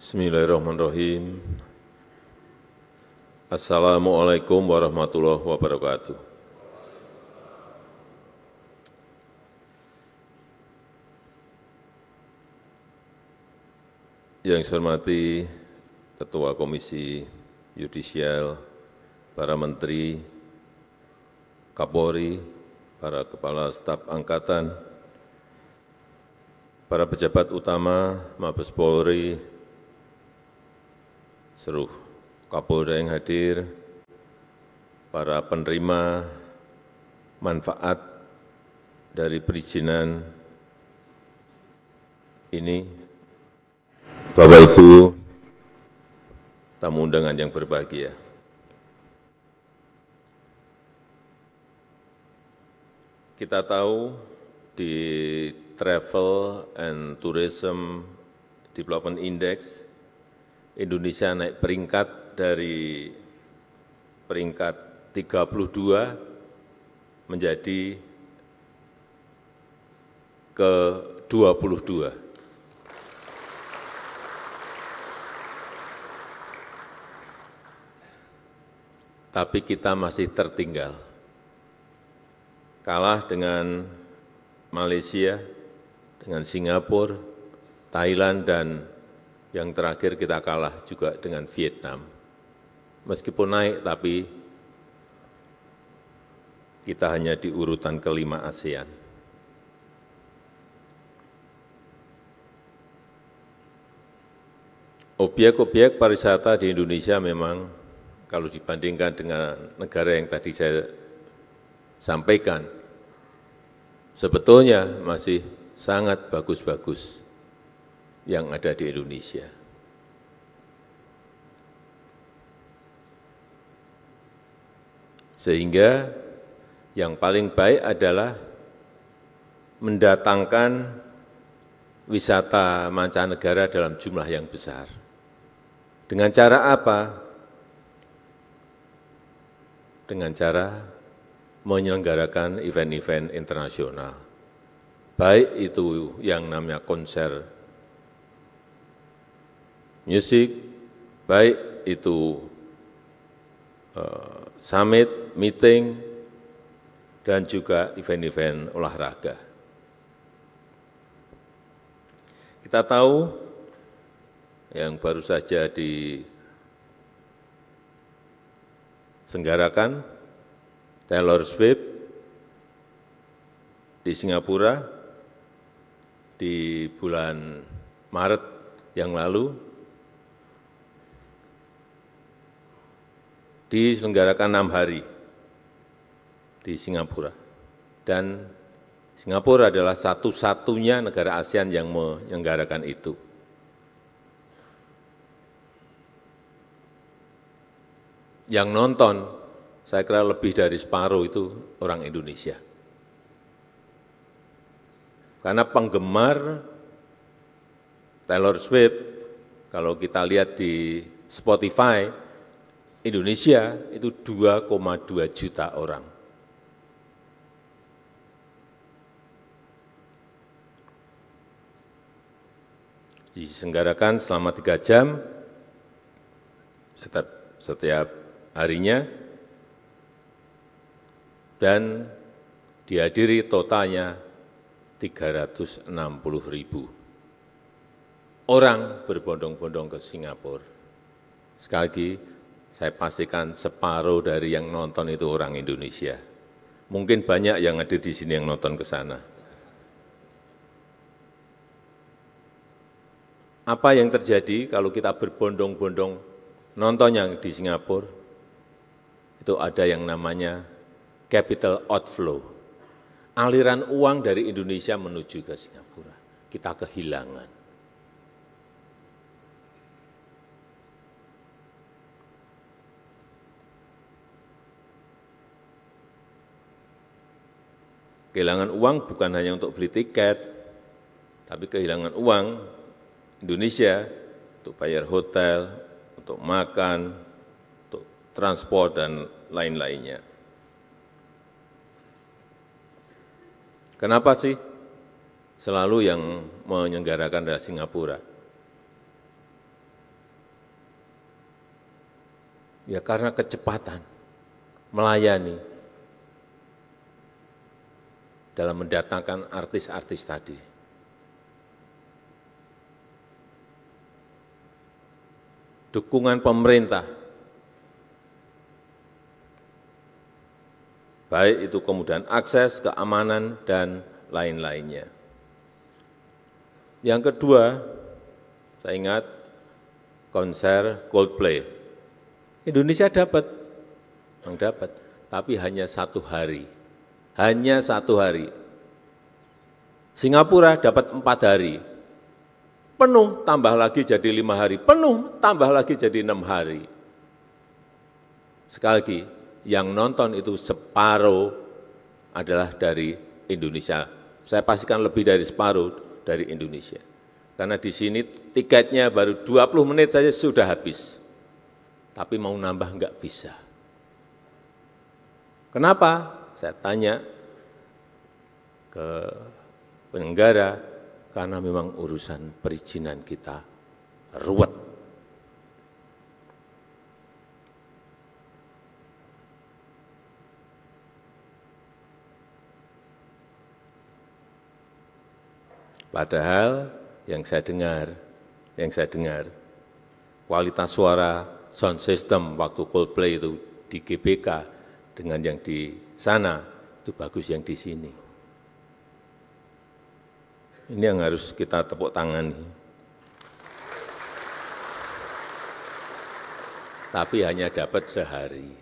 Bismillahirrahmanirrahim. Assalamualaikum warahmatullahi wabarakatuh. Yang saya hormati Ketua Komisi Yudisial, para Menteri, Kapolri, para Kepala Staf Angkatan, para pejabat utama Mabes Polri, seluruh Kapolda yang hadir, para penerima manfaat dari perizinan ini, Bapak Ibu, tamu undangan yang berbahagia. Kita tahu di Travel and Tourism Development Index, Indonesia naik peringkat dari peringkat 32 menjadi ke-22. Tapi kita masih tertinggal, kalah dengan Malaysia, dengan Singapura, Thailand, dan yang terakhir kita kalah juga dengan Vietnam. Meskipun naik, tapi kita hanya di urutan ke-5 ASEAN. Objek-objek pariwisata di Indonesia memang kalau dibandingkan dengan negara yang tadi saya sampaikan, sebetulnya masih sangat bagus-bagus yang ada di Indonesia. Sehingga yang paling baik adalah mendatangkan wisata mancanegara dalam jumlah yang besar. Dengan cara apa? Dengan cara menyelenggarakan event-event internasional. Baik itu yang namanya konser musik, baik itu summit, meeting, dan juga event-event olahraga. Kita tahu yang baru saja diselenggarakan Taylor Swift di Singapura di bulan Maret yang lalu, diselenggarakan 6 hari di Singapura. Dan Singapura adalah satu-satunya negara ASEAN yang menyelenggarakan itu. Yang nonton, saya kira lebih dari separuh itu orang Indonesia. Karena penggemar Taylor Swift, kalau kita lihat di Spotify, Indonesia itu 2,2 juta orang. Diselenggarakan selama 3 jam setiap harinya, dan dihadiri totalnya 360.000 orang berbondong-bondong ke Singapura. Sekali lagi, saya pastikan separuh dari yang nonton itu orang Indonesia. Mungkin banyak yang hadir di sini yang nonton ke sana. Apa yang terjadi kalau kita berbondong-bondong nonton yang di Singapura? Itu ada yang namanya capital outflow. Aliran uang dari Indonesia menuju ke Singapura. Kita kehilangan. Kehilangan uang bukan hanya untuk beli tiket, tapi kehilangan uang Indonesia untuk bayar hotel, untuk makan, untuk transport, dan lain-lainnya. Kenapa sih selalu yang menyelenggarakan adalah Singapura? Ya karena kecepatan melayani dalam mendatangkan artis-artis tadi. Dukungan pemerintah, baik itu kemudahan akses, keamanan, dan lain-lainnya. Yang kedua, saya ingat konser Coldplay. Indonesia dapat, tapi hanya 1 hari. Hanya 1 hari. Singapura dapat 4 hari. Penuh, tambah lagi jadi 5 hari. Penuh, tambah lagi jadi 6 hari. Sekali lagi, yang nonton itu separuh adalah dari Indonesia. Saya pastikan lebih dari separuh dari Indonesia. Karena di sini tiketnya baru 20 menit saja sudah habis. Tapi mau nambah enggak bisa. Kenapa? Saya tanya ke penyelenggara, karena memang urusan perizinan kita ruwet. Padahal yang saya dengar, kualitas suara sound system waktu Coldplay itu di GBK dengan yang di sana itu bagus yang di sini. Ini yang harus kita tepuk tangani. Tapi hanya dapat sehari.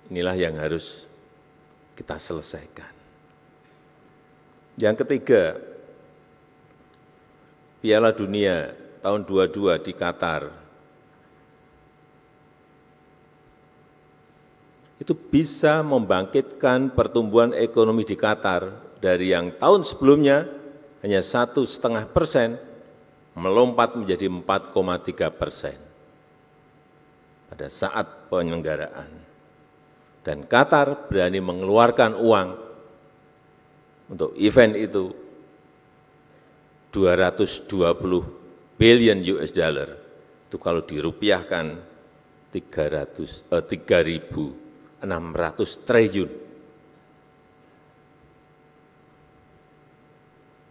Inilah yang harus kita selesaikan. Yang ketiga, Piala Dunia tahun 22 di Qatar. Itu bisa membangkitkan pertumbuhan ekonomi di Qatar dari yang tahun sebelumnya hanya 1,5%, melompat menjadi 4,3% pada saat penyelenggaraan. Dan Qatar berani mengeluarkan uang untuk event itu 220 billion US dollar. Itu kalau dirupiahkan 3.600 triliun.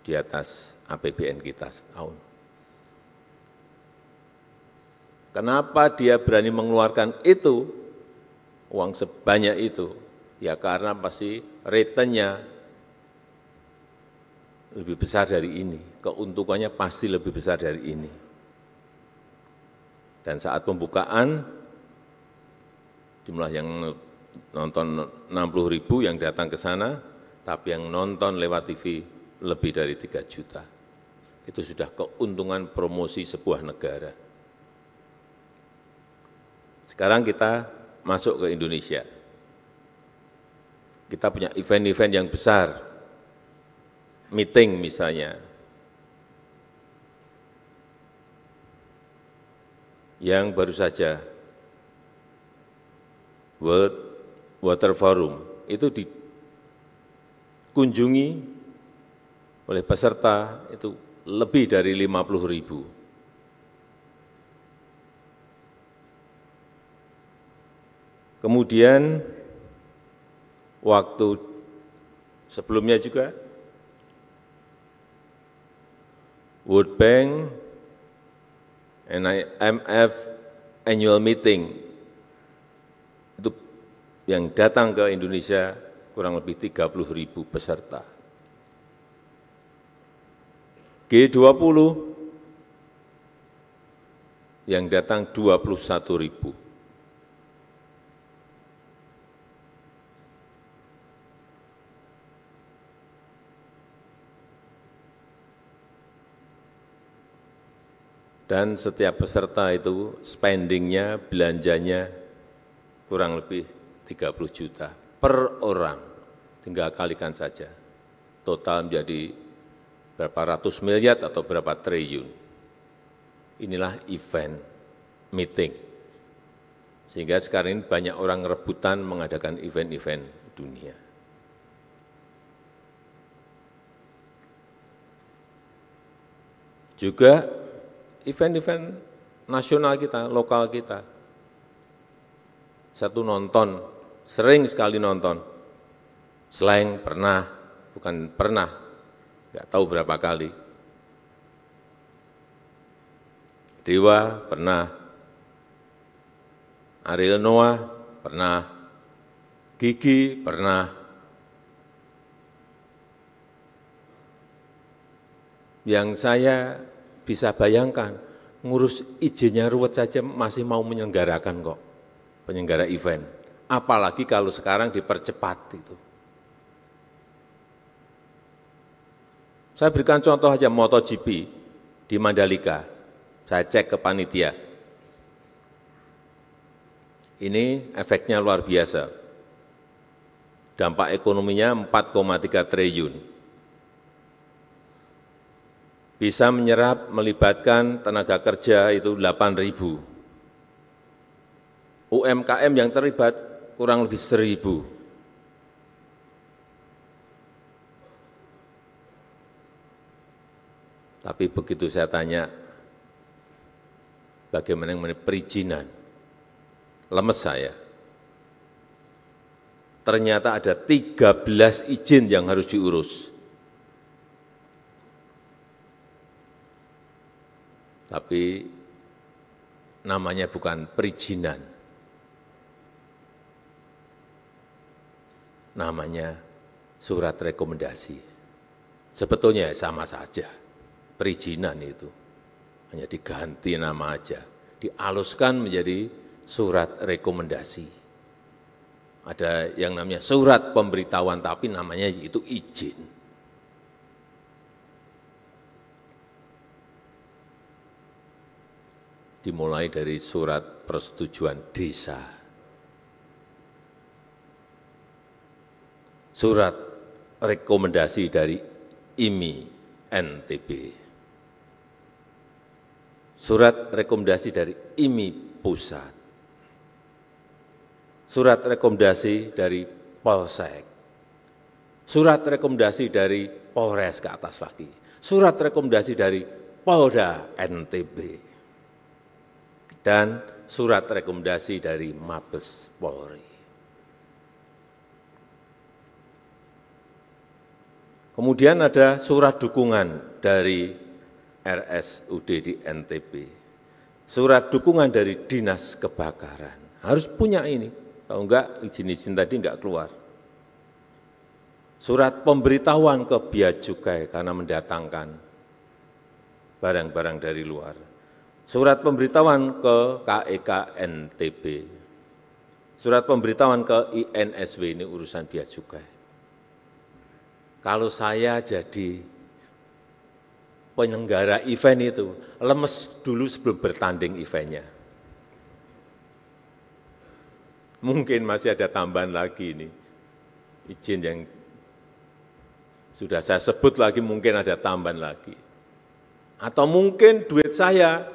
Di atas APBN kita setahun. Kenapa dia berani mengeluarkan itu, uang sebanyak itu? Ya karena pasti returnnya lebih besar dari ini, keuntungannya pasti lebih besar dari ini. Dan saat pembukaan, jumlah yang nonton 60.000 yang datang ke sana, tapi yang nonton lewat TV lebih dari 3 juta. Itu sudah keuntungan promosi sebuah negara. Sekarang kita masuk ke Indonesia. Kita punya event-event yang besar, meeting misalnya, yang baru saja World Water Forum itu dikunjungi oleh peserta itu lebih dari 50.000. Kemudian waktu sebelumnya juga World Bank and IMF annual meeting itu yang datang ke Indonesia kurang lebih 30.000 peserta. G20 yang datang 21.000. Dan setiap peserta itu spendingnya, belanjanya kurang lebih 30 juta per orang. Tinggal kalikan saja. Total menjadi berapa ratus miliar atau berapa triliun. Inilah event, meeting. Sehingga sekarang ini banyak orang rebutan mengadakan event-event dunia. Juga event-event nasional kita, lokal kita. Satu nonton, sering sekali nonton. Slang pernah, bukan pernah, nggak tahu berapa kali. Dewa pernah, Ariel Noah pernah, Gigi pernah. Yang saya bisa bayangkan, ngurus izinnya ruwet saja masih mau menyelenggarakan kok, penyelenggara event. Apalagi kalau sekarang dipercepat itu. Saya berikan contoh aja MotoGP di Mandalika. Saya cek ke panitia. Ini efeknya luar biasa. Dampak ekonominya 4,3 triliun. Bisa menyerap, melibatkan tenaga kerja itu 8.000. UMKM yang terlibat kurang lebih 1.000. Tapi begitu saya tanya, bagaimana mengenai perizinan, lemes saya. Ternyata ada 13 izin yang harus diurus. Tapi namanya bukan perizinan, namanya surat rekomendasi. Sebetulnya sama saja, perizinan itu hanya diganti nama aja, dialuskan menjadi surat rekomendasi. Ada yang namanya surat pemberitahuan, tapi namanya itu izin. Dimulai dari surat persetujuan desa, surat rekomendasi dari IMI NTB, surat rekomendasi dari IMI Pusat, surat rekomendasi dari Polsek, surat rekomendasi dari Polres ke atas lagi, surat rekomendasi dari Polda NTB, dan surat rekomendasi dari Mabes Polri. Kemudian ada surat dukungan dari RSUD di NTB, surat dukungan dari Dinas Kebakaran. Harus punya ini, kalau enggak izin-izin tadi enggak keluar. Surat pemberitahuan ke Bea Cukai karena mendatangkan barang-barang dari luar. Surat pemberitahuan ke KEK NTB, surat pemberitahuan ke INSW, ini urusan Bea Cukai. Kalau saya jadi penyelenggara event itu, lemes dulu sebelum bertanding eventnya. Mungkin masih ada tambahan lagi ini, izin yang sudah saya sebut lagi mungkin ada tambahan lagi. Atau mungkin duit saya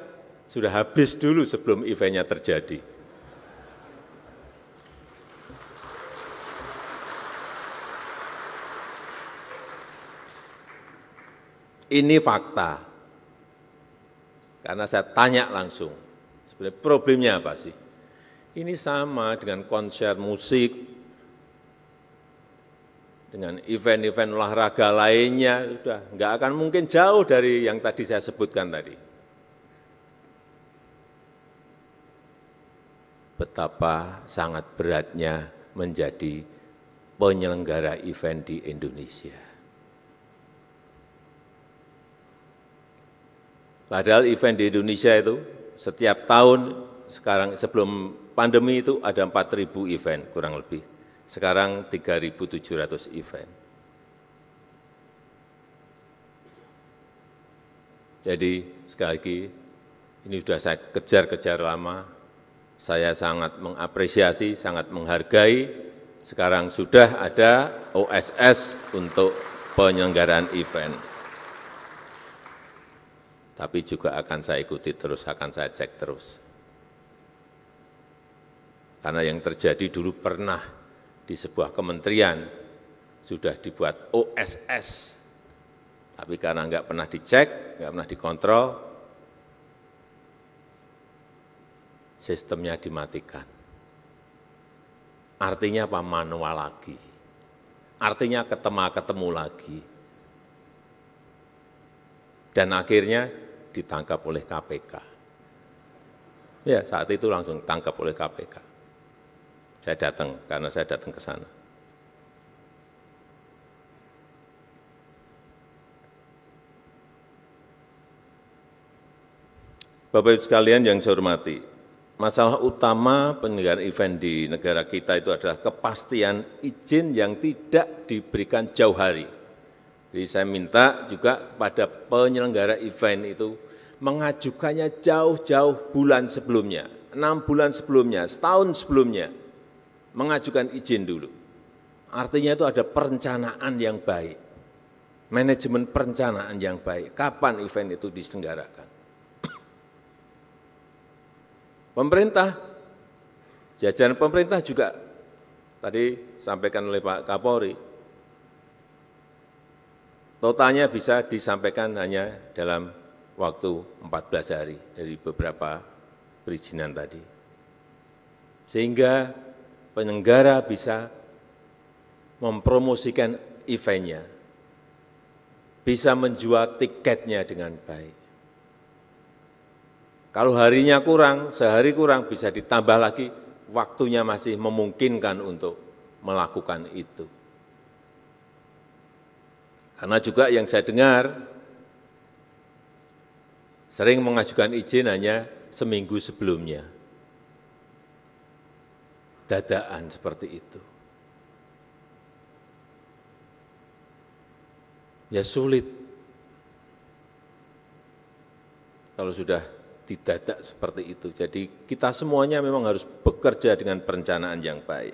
sudah habis dulu sebelum eventnya terjadi. Ini fakta. Karena saya tanya langsung, sebenarnya problemnya apa sih? Ini sama dengan konser musik, dengan event-event olahraga lainnya, sudah nggak akan mungkin jauh dari yang tadi saya sebutkan tadi. Betapa sangat beratnya menjadi penyelenggara event di Indonesia. Padahal event di Indonesia itu setiap tahun, sekarang sebelum pandemi itu ada 4.000 event kurang lebih. Sekarang 3.700 event. Jadi sekali lagi, ini sudah saya kejar-kejar lama. Saya sangat mengapresiasi, sangat menghargai. Sekarang sudah ada OSS untuk penyelenggaraan event. Tapi juga akan saya ikuti terus, akan saya cek terus. Karena yang terjadi dulu pernah di sebuah kementerian sudah dibuat OSS. Tapi karena nggak pernah dicek, nggak pernah dikontrol, sistemnya dimatikan. Artinya apa? Manual lagi. Artinya ketemu lagi. Dan akhirnya ditangkap oleh KPK. Ya, saat itu langsung ditangkap oleh KPK. Saya datang, karena saya datang ke sana. Bapak Ibu sekalian yang saya hormati, masalah utama penyelenggaraan event di negara kita itu adalah kepastian izin yang tidak diberikan jauh hari. Jadi saya minta juga kepada penyelenggara event itu mengajukannya jauh-jauh bulan sebelumnya, 6 bulan sebelumnya, setahun sebelumnya, mengajukan izin dulu. Artinya itu ada perencanaan yang baik, manajemen perencanaan yang baik, kapan event itu diselenggarakan. Pemerintah, jajaran pemerintah juga tadi sampaikan oleh Pak Kapolri, totalnya bisa disampaikan hanya dalam waktu 14 hari dari beberapa perizinan tadi. Sehingga penyelenggara bisa mempromosikan eventnya, bisa menjual tiketnya dengan baik. Kalau harinya kurang, sehari kurang, bisa ditambah lagi, waktunya masih memungkinkan untuk melakukan itu. Karena juga yang saya dengar, sering mengajukan izin hanya seminggu sebelumnya. Dadakan seperti itu. Ya sulit. Kalau sudah didadak seperti itu. Jadi kita semuanya memang harus bekerja dengan perencanaan yang baik.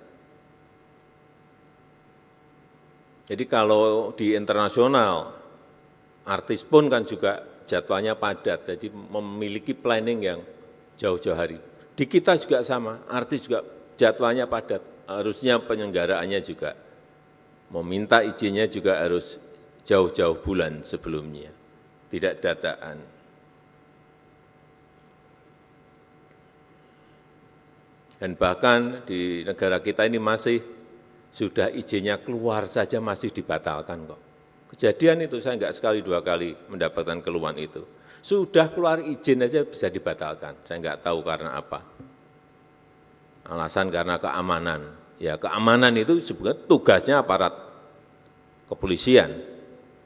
Jadi kalau di internasional, artis pun kan juga jadwalnya padat, jadi memiliki planning yang jauh-jauh hari. Di kita juga sama, artis juga jadwalnya padat, harusnya penyelenggaraannya juga meminta izinnya juga harus jauh-jauh bulan sebelumnya, tidak dadakan. Dan bahkan di negara kita ini masih sudah izinnya keluar saja masih dibatalkan kok. Kejadian itu saya enggak sekali dua kali mendapatkan keluhan itu. Sudah keluar izin aja bisa dibatalkan. Saya enggak tahu karena apa. Alasan karena keamanan. Ya keamanan itu sebenarnya tugasnya aparat kepolisian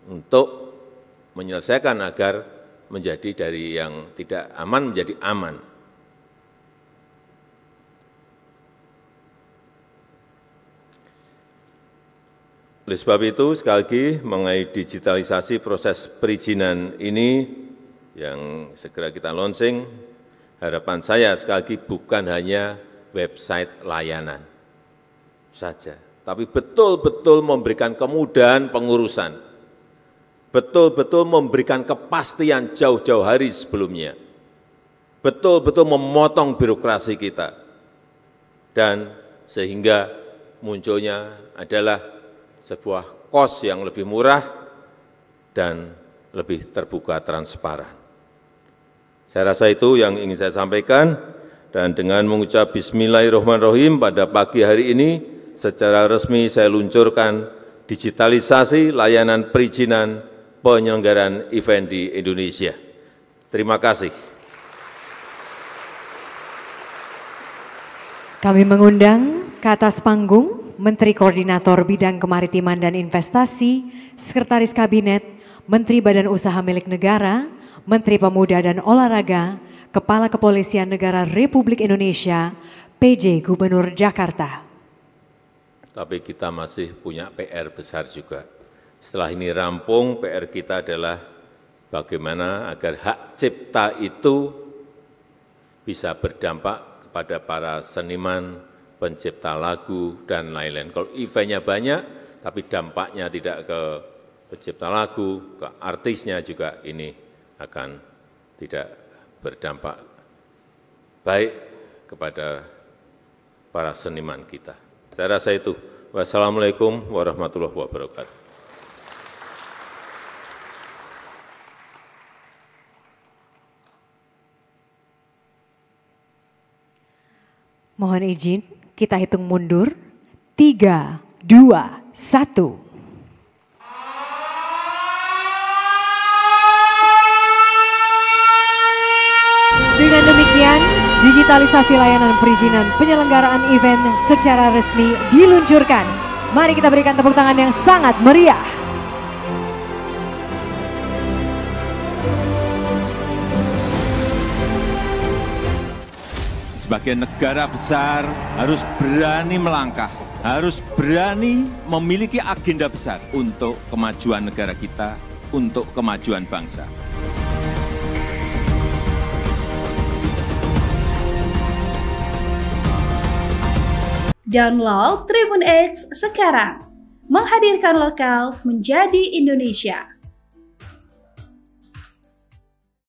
untuk menyelesaikan agar menjadi dari yang tidak aman menjadi aman. Oleh sebab itu, sekali lagi mengenai digitalisasi proses perizinan ini yang segera kita launching, harapan saya sekali lagi bukan hanya website layanan saja, tapi betul-betul memberikan kemudahan pengurusan, betul-betul memberikan kepastian jauh-jauh hari sebelumnya, betul-betul memotong birokrasi kita, dan sehingga munculnya adalah sebuah kos yang lebih murah dan lebih terbuka transparan. Saya rasa itu yang ingin saya sampaikan, dan dengan mengucap Bismillahirrahmanirrahim pada pagi hari ini, secara resmi saya luncurkan digitalisasi layanan perizinan penyelenggaraan event di Indonesia. Terima kasih. Kami mengundang ke atas panggung Menteri Koordinator Bidang Kemaritiman dan Investasi, Sekretaris Kabinet, Menteri Badan Usaha Milik Negara, Menteri Pemuda dan Olahraga, Kepala Kepolisian Negara Republik Indonesia, PJ Gubernur Jakarta. Tapi kita masih punya PR besar juga. Setelah ini rampung, PR kita adalah bagaimana agar hak cipta itu bisa berdampak kepada para seniman, pencipta lagu, dan lain-lain. Kalau eventnya banyak, tapi dampaknya tidak ke pencipta lagu, ke artisnya juga ini akan tidak berdampak baik kepada para seniman kita. Saya rasa itu. Wassalamualaikum warahmatullahi wabarakatuh. Mohon izin, kita hitung mundur. 3, 2, 1. Dengan demikian, digitalisasi layanan perizinan penyelenggaraan event secara resmi diluncurkan. Mari kita berikan tepuk tangan yang sangat meriah. Sebagai negara besar harus berani melangkah, harus berani memiliki agenda besar untuk kemajuan negara kita, untuk kemajuan bangsa. Download Tribun X sekarang, menghadirkan lokal menjadi Indonesia.